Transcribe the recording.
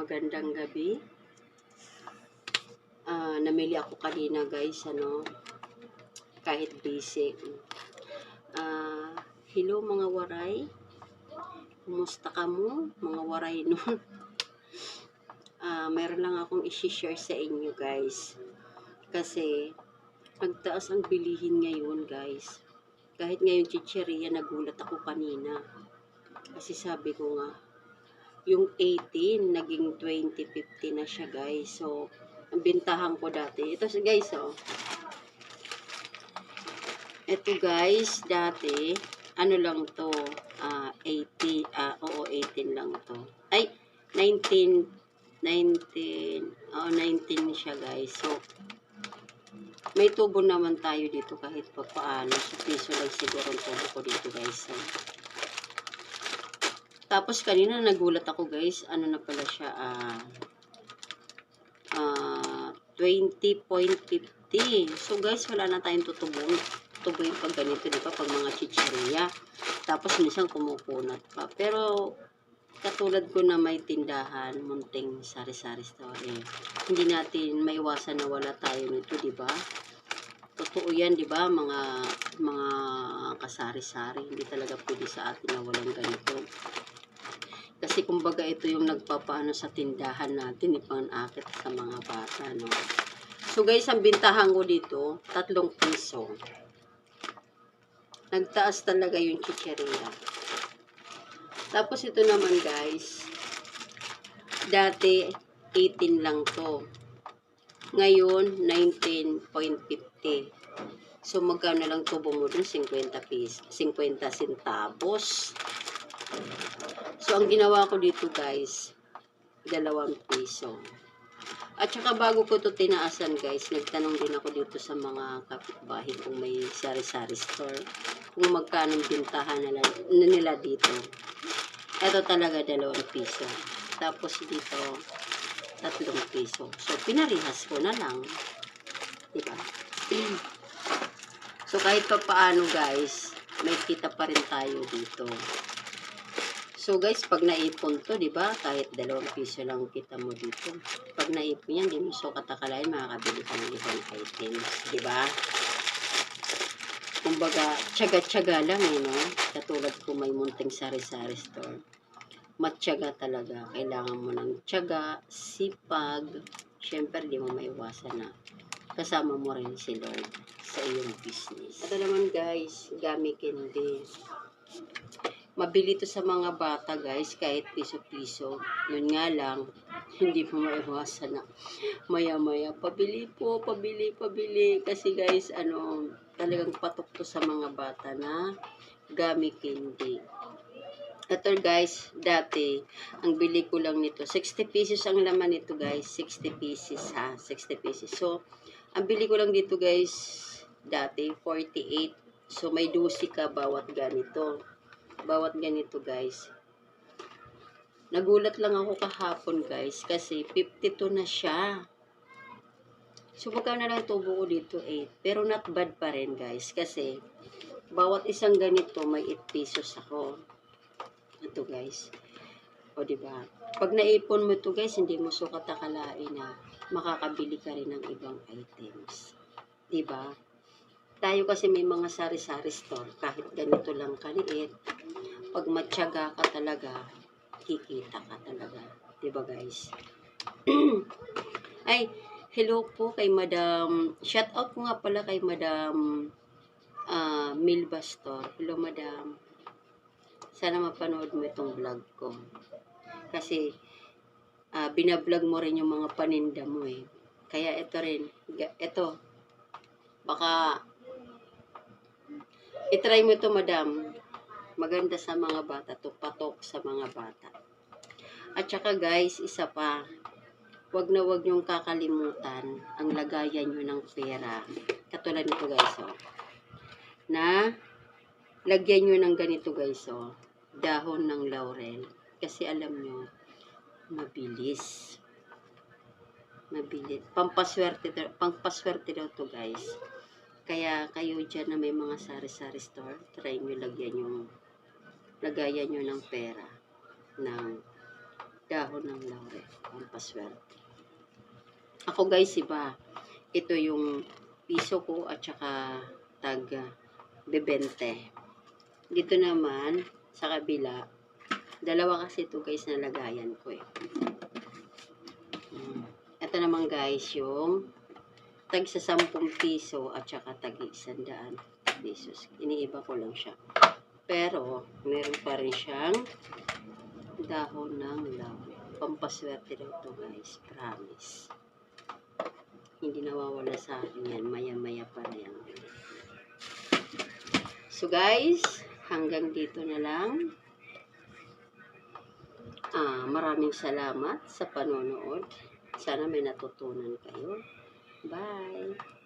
magandang gabi. Namili ako kanina guys, kahit busy. Hello mga waray. Kumusta ka mo? Mga waray nun. Meron lang akong i-share sa inyo guys. Kasi, nagtaas ang bilihin ngayon guys. Kahit ngayon chicheria, nagulat ako kanina. Kasi sabi ko nga, yung 18, naging 20.50 na siya guys. So, ang bintahan ko dati. Ito guys, Ito guys, dati, ano lang to, 18 lang to. Ay, 19 siya guys. So, may tubo naman tayo dito kahit pa paano. So, piso lang siguro ang tubo ko dito guys. So, tapos kanina nagulat ako guys, ano na pala siya, 20.50. So guys, wala na tayong tutubuin pag ganito, di ba? Pag mga chicheria. Tapos minsan kumukunat pa. Pero katulad ko na may tindahan, munting sari-sari store, hindi natin maiwasan na wala tayo nito, di ba? Totoo yan, di ba? Mga kasari-sari, hindi talaga pwede sa atin na walang ganito. Kasi kumbaga ito yung nagpapaano sa tindahan natin, ipang-akit sa mga bata, no? So guys, ang bintahan ko dito, 3 piso. Nagtaas talaga yung chicheria. Tapos ito naman guys, dati 18 lang to. Ngayon, 19.50. So magkano lang tubo mo dun? 50 centavos. So, ang ginawa ko dito guys, 2 piso. At saka bago ko to tinaasan guys, nagtanong din ako dito sa mga kapitbahay kung may sari-sari store, kung magkano bintahan nila dito. Ito talaga 2 piso. Tapos dito, 3 piso. So, pinarihas ko na lang. Diba? So, kahit pa paano guys, may kita pa rin tayo dito. So guys, pag naipon to, di ba? Kahit 2 piso lang kita mo dito. Pag naipon yan, di mo so katakalain, makakabili ka ng ibang items, di ba? Kumbaga, tiyaga-tiyaga lang no? Katulad kung may munting sari-sari store. Matyaga talaga. Kailangan mo ng tiyaga, sipag. Siyempre, di mo maiwasan na kasama mo rin si Lord sa iyong business. Ito naman guys, Gummy Candy. Mabili to sa mga bata guys, kahit piso-piso. Yun nga lang, hindi mo maiwasan na maya-maya. Pabili po, pabili. Kasi guys, talagang patok to sa mga bata na Gummy Candy. Ito guys, dati, ang bili ko lang nito, 60 pesos ang laman nito guys. 60 pieces ha, 60 pieces. So, ang bili ko lang dito guys, dati, 48. So, may 12 ka bawat ganito. Bawat ganito guys. Nagulat lang ako kahapon guys kasi 52 na siya. So magkano na lang tubo ko dito 8. Pero not bad pa rin guys kasi bawat isang ganito may 8 pesos ako. Ito guys. O diba? Pag naipon mo ito guys, hindi mo sukat akalain na makakabili ka rin ng ibang items. Diba? Tayo kasi may mga sari-sari store kahit ganito lang kaliit. Pag matyaga ka talaga, kikita ka talaga. Diba guys? Ay, hello po kay Madam. Shout out ko nga pala kay Madam Milba Store. Hello Madam. Sana mapanood mo itong vlog ko. Kasi, binablog mo rin yung mga paninda mo eh. Kaya ito rin. Ito. Baka, itry mo ito Madam. Maganda sa mga bata to, patok sa mga bata. At saka guys, isa pa, wag na wag niyong kakalimutan ang lagayan niyo ng pera. Katulad nito guys, na lagyan niyo ng ganito guys, dahon ng laurel. Kasi alam niyo, mabilis. Mabilis. Pampaswerte daw to guys. Kaya kayo dyan na may mga sari-sari store, try nyo lagayan nyo ng pera ng dahon dahon ng laurel. Pampaswerte. Ako guys, iba. Ito yung piso ko at saka tag 20. Dito naman, sa kabila, dalawa kasi ito guys na lagayan ko eh. Ito naman guys yung tag sa 10 piso at saka tag 100 pesos. Iniiba ko lang siya. Pero, meron pa rin siyang dahon ng laurel. Pampaswerte daw ito guys. Promise. Hindi nawawala sa akin yan. Maya-maya pa na yan. So guys, hanggang dito na lang. Maraming salamat sa panonood. Sana may natutunan kayo. Bye!